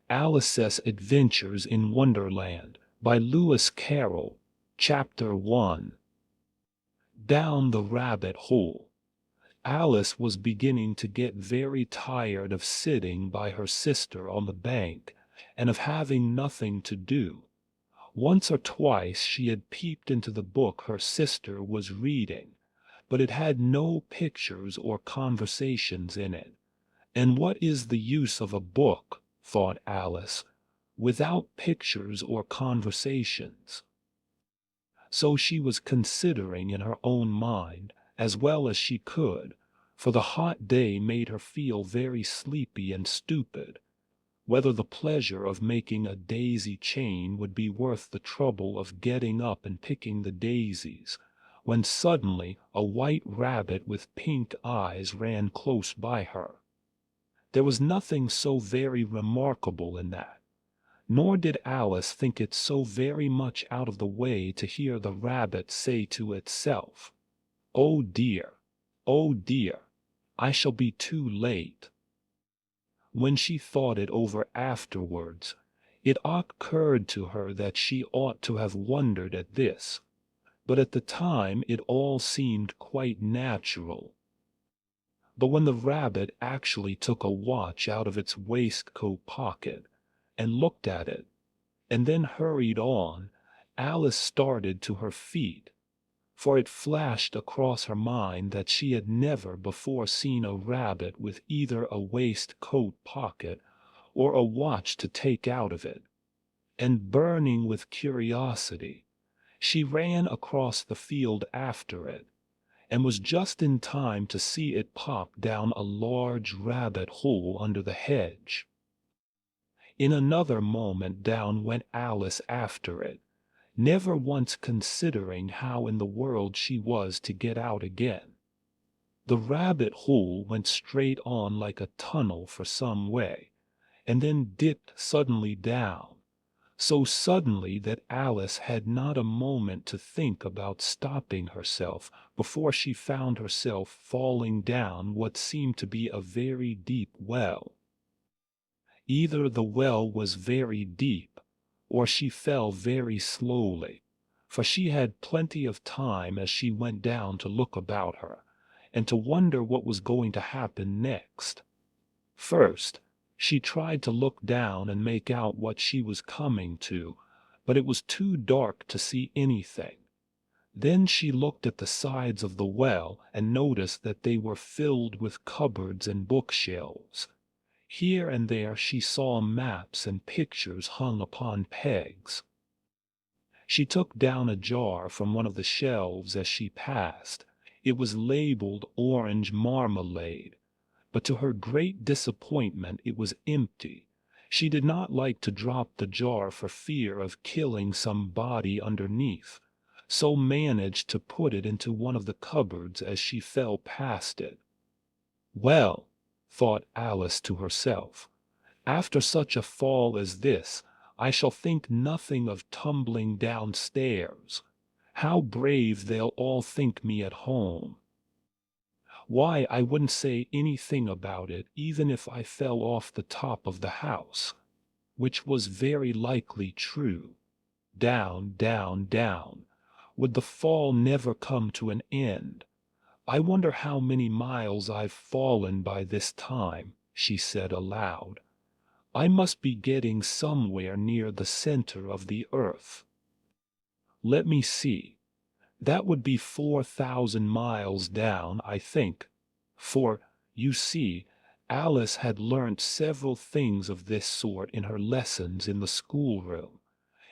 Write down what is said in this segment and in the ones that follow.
Alice's Adventures in Wonderland by Lewis Carroll, Chapter 1. Down the rabbit hole. Alice was beginning to get very tired of sitting by her sister on the bank and of having nothing to do. Once or twice she had peeped into the book her sister was reading, but it had no pictures or conversations in it. And what is the use of a book, thought Alice, without pictures or conversations? So she was considering in her own mind, as well as she could, for the hot day made her feel very sleepy and stupid, whether the pleasure of making a daisy chain would be worth the trouble of getting up and picking the daisies, when suddenly a white rabbit with pink eyes ran close by her. There was nothing so very remarkable in that, nor did Alice think it so very much out of the way to hear the rabbit say to itself, "Oh dear, I shall be too late." When she thought it over afterwards, it occurred to her that she ought to have wondered at this, but at the time it all seemed quite natural. But when the rabbit actually took a watch out of its waistcoat pocket and looked at it, and then hurried on, Alice started to her feet, for it flashed across her mind that she had never before seen a rabbit with either a waistcoat pocket or a watch to take out of it, and burning with curiosity, she ran across the field after it, and was just in time to see it pop down a large rabbit hole under the hedge. In another moment down went Alice after it, never once considering how in the world she was to get out again. The rabbit hole went straight on like a tunnel for some way, and then dipped suddenly down, so suddenly that Alice had not a moment to think about stopping herself before she found herself falling down what seemed to be a very deep well. Either the well was very deep, or she fell very slowly, for she had plenty of time as she went down to look about her, and to wonder what was going to happen next. First, she tried to look down and make out what she was coming to, but it was too dark to see anything. Then she looked at the sides of the well and noticed that they were filled with cupboards and bookshelves. Here and there she saw maps and pictures hung upon pegs. She took down a jar from one of the shelves as she passed. It was labeled orange marmalade, but to her great disappointment it was empty. She did not like to drop the jar for fear of killing some body underneath, so managed to put it into one of the cupboards as she fell past it. "Well," thought Alice to herself, "after such a fall as this, I shall think nothing of tumbling downstairs. How brave they'll all think me at home. Why, I wouldn't say anything about it even if I fell off the top of the house," which was very likely true. Down, down, down. Would the fall never come to an end? "I wonder how many miles I've fallen by this time," she said aloud. "I must be getting somewhere near the center of the earth. Let me see. That would be 4,000 miles down, I think." For, you see, Alice had learnt several things of this sort in her lessons in the schoolroom,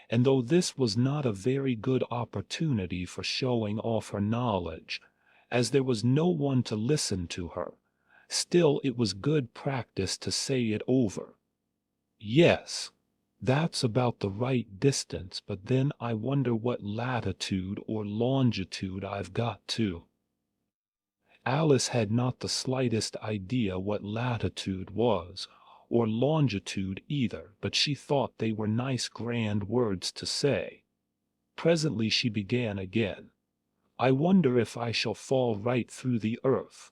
and though this was not a very good opportunity for showing off her knowledge, as there was no one to listen to her, still it was good practice to say it over. "Yes, that's about the right distance, but then I wonder what latitude or longitude I've got to." Alice had not the slightest idea what latitude was, or longitude either, but she thought they were nice grand words to say. Presently she began again. "I wonder if I shall fall right through the earth.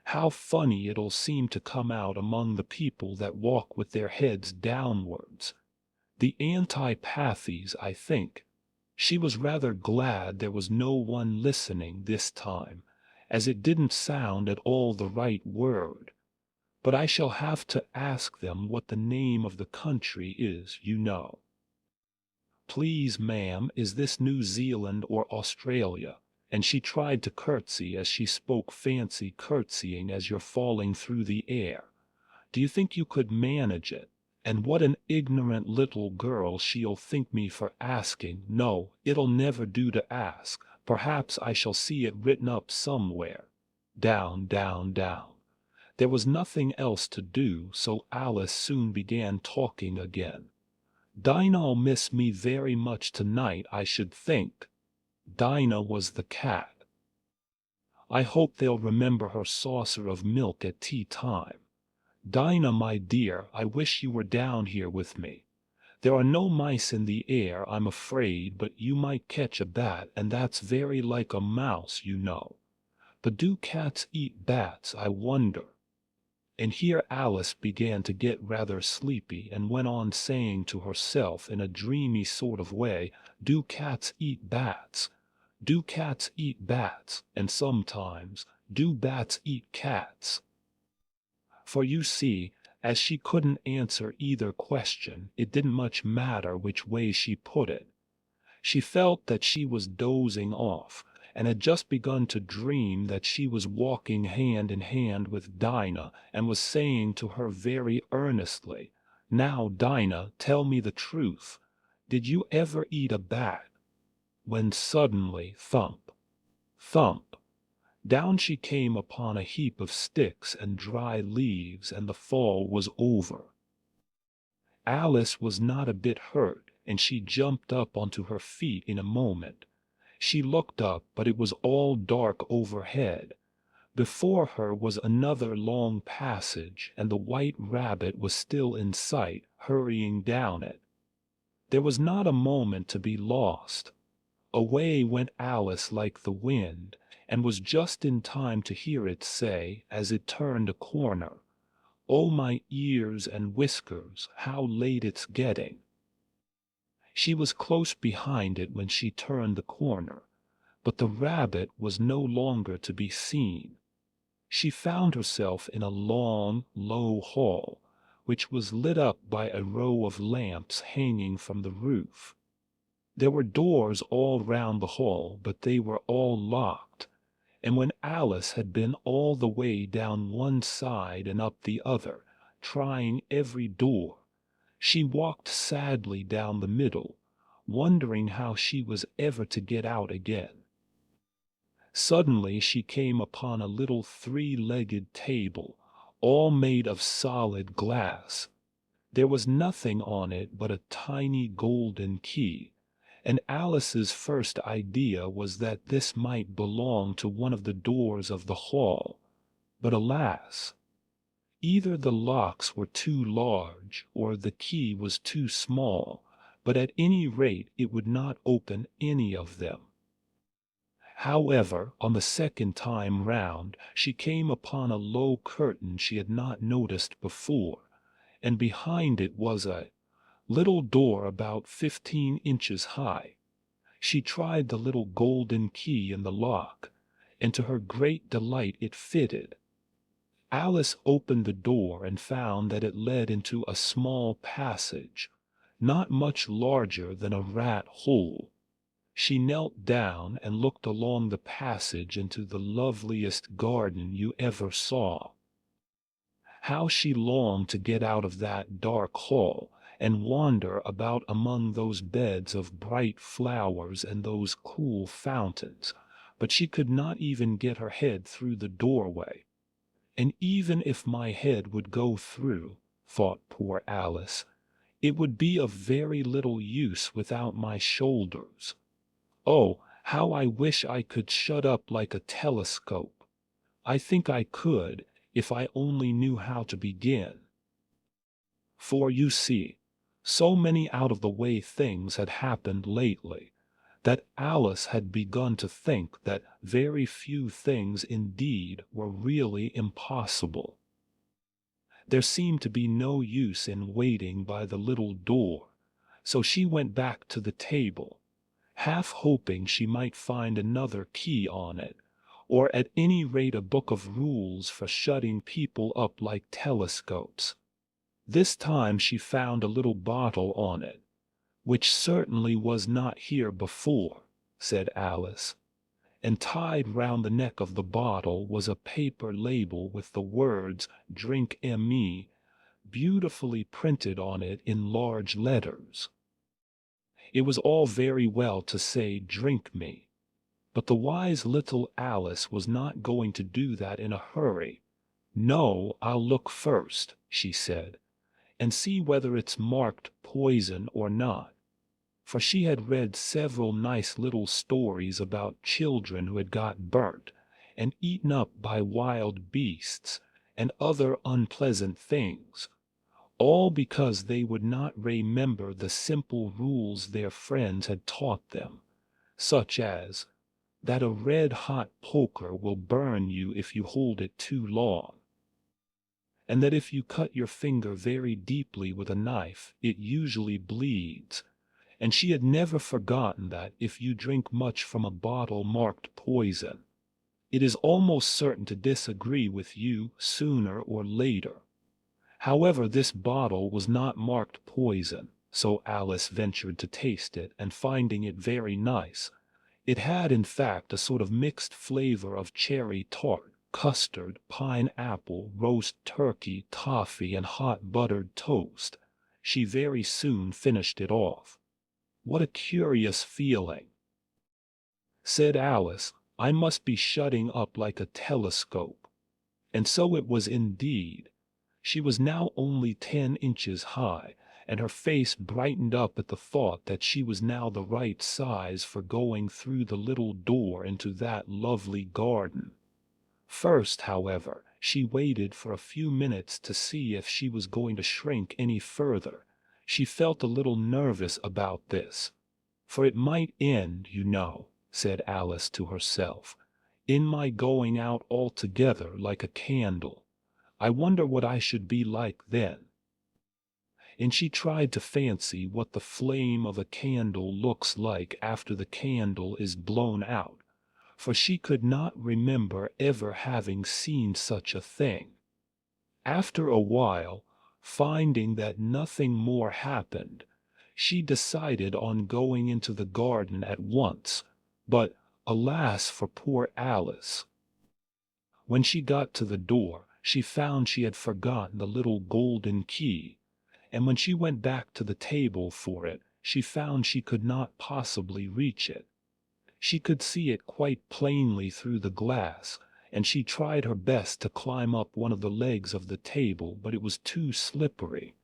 How funny it'll seem to come out among the people that walk with their heads downwards. The antipathies, I think. She was rather glad there was no one listening this time, as it didn't sound at all the right word. But I shall have to ask them what the name of the country is, you know. Please, ma'am, is this New Zealand or Australia? And she tried to curtsy as she spoke, fancy curtsying as you're falling through the air. Do you think you could manage it? And what an ignorant little girl she'll think me for asking. No, it'll never do to ask. Perhaps I shall see it written up somewhere. Down, down, down. There was nothing else to do, so Alice soon began talking again. Dinah'll miss me very much tonight, I should think. Dinah was the cat. I hope they'll remember her saucer of milk at tea time. Dinah, my dear, I wish you were down here with me. There are no mice in the air, I'm afraid, but you might catch a bat, and that's very like a mouse, you know. But do cats eat bats, I wonder? And here Alice began to get rather sleepy and went on saying to herself in a dreamy sort of way, do cats eat bats? Do cats eat bats? And sometimes, do bats eat cats? For you see, as she couldn't answer either question, it didn't much matter which way she put it. She felt that she was dozing off, and had just begun to dream that she was walking hand in hand with Dinah, and was saying to her very earnestly, now, Dinah, tell me the truth. Did you ever eat a bat? When suddenly, thump, thump, down she came upon a heap of sticks and dry leaves, and the fall was over. Alice was not a bit hurt, and she jumped up onto her feet in a moment. She looked up, but it was all dark overhead. Before her was another long passage, and the white rabbit was still in sight, hurrying down it. There was not a moment to be lost. Away went Alice like the wind, and was just in time to hear it say, as it turned a corner, "Oh, my ears and whiskers, how late it's getting!" She was close behind it when she turned the corner, but the rabbit was no longer to be seen. She found herself in a long, low hall, which was lit up by a row of lamps hanging from the roof. There were doors all round the hall, but they were all locked, and when Alice had been all the way down one side and up the other, trying every door, she walked sadly down the middle, wondering how she was ever to get out again. Suddenly she came upon a little three-legged table, all made of solid glass. There was nothing on it but a tiny golden key, and Alice's first idea was that this might belong to one of the doors of the hall. But alas! Either the locks were too large, or the key was too small, but at any rate it would not open any of them. However, on the second time round, she came upon a low curtain she had not noticed before, and behind it was a little door about 15 inches high. She tried the little golden key in the lock, and to her great delight it fitted. Alice opened the door and found that it led into a small passage, not much larger than a rat hole. She knelt down and looked along the passage into the loveliest garden you ever saw. How she longed to get out of that dark hall and wander about among those beds of bright flowers and those cool fountains, but she could not even get her head through the doorway. And even if my head would go through, thought poor Alice, it would be of very little use without my shoulders. Oh, how I wish I could shut up like a telescope. I think I could, if I only knew how to begin. For you see, so many out-of-the-way things had happened lately, that Alice had begun to think that very few things indeed were really impossible. There seemed to be no use in waiting by the little door, so she went back to the table, half hoping she might find another key on it, or at any rate a book of rules for shutting people up like telescopes. This time she found a little bottle on it, which certainly was not here before, said Alice, and tied round the neck of the bottle was a paper label with the words "Drink me" beautifully printed on it in large letters. It was all very well to say "Drink me," but the wise little Alice was not going to do that in a hurry. "No, I'll look first," she said, "and see whether it's marked poison or not." For she had read several nice little stories about children who had got burnt and eaten up by wild beasts and other unpleasant things, all because they would not remember the simple rules their friends had taught them, such as that a red-hot poker will burn you if you hold it too long, and that if you cut your finger very deeply with a knife, it usually bleeds. And she had never forgotten that if you drink much from a bottle marked poison, it is almost certain to disagree with you sooner or later. However, this bottle was not marked poison, so Alice ventured to taste it, and finding it very nice, it had in fact a sort of mixed flavor of cherry tart, custard, pineapple, roast turkey, toffee, and hot buttered toast. She very soon finished it off. "What a curious feeling," said Alice. "I must be shutting up like a telescope." And so it was indeed. She was now only 10 inches high, and her face brightened up at the thought that she was now the right size for going through the little door into that lovely garden. First, however, she waited for a few minutes to see if she was going to shrink any further. She felt a little nervous about this, for it might end, you know, said Alice to herself, in my going out altogether like a candle. I wonder what I should be like then. And she tried to fancy what the flame of a candle looks like after the candle is blown out, for she could not remember ever having seen such a thing. After a while, finding that nothing more happened, she decided on going into the garden at once, but alas for poor Alice! When she got to the door, she found she had forgotten the little golden key, and when she went back to the table for it, she found she could not possibly reach it. She could see it quite plainly through the glass, and she tried her best to climb up one of the legs of the table, but it was too slippery.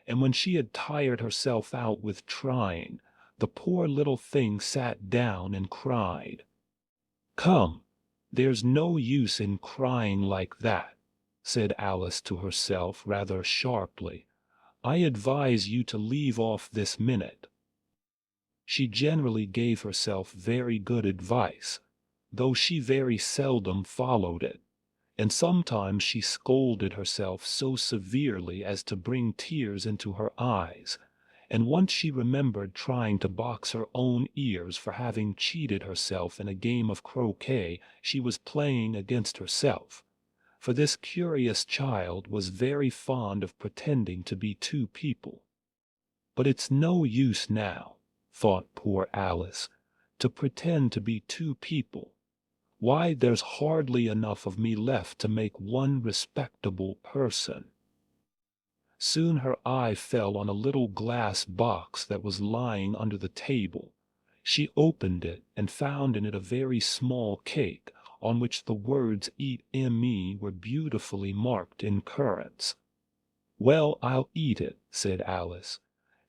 And when she had tired herself out with trying, the poor little thing sat down and cried. "Come, there's no use in crying like that," said Alice to herself rather sharply. "I advise you to leave off this minute." She generally gave herself very good advice, though she very seldom followed it, and sometimes she scolded herself so severely as to bring tears into her eyes, and once she remembered trying to box her own ears for having cheated herself in a game of croquet she was playing against herself, for this curious child was very fond of pretending to be two people. But it's no use now, thought poor Alice, to pretend to be two people. Why, there's hardly enough of me left to make one respectable person. Soon her eye fell on a little glass box that was lying under the table. She opened it and found in it a very small cake, on which the words "Eat me" were beautifully marked in currants. "Well, I'll eat it," said Alice,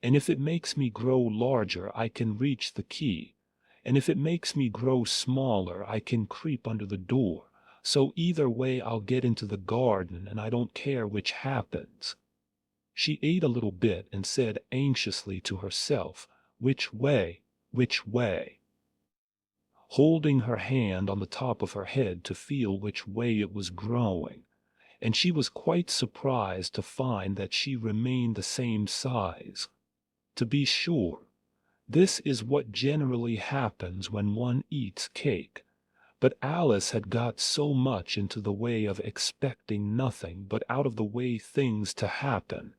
"and if it makes me grow larger I can reach the key, and if it makes me grow smaller I can creep under the door, so either way I'll get into the garden, and I don't care which happens." She ate a little bit and said anxiously to herself, "Which way? Which way?" holding her hand on the top of her head to feel which way it was growing, and she was quite surprised to find that she remained the same size. To be sure, this is what generally happens when one eats cake, but Alice had got so much into the way of expecting nothing but out of the way things to happen,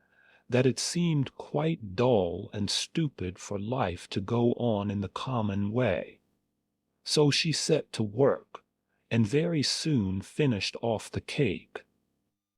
that it seemed quite dull and stupid for life to go on in the common way. So she set to work, and very soon finished off the cake,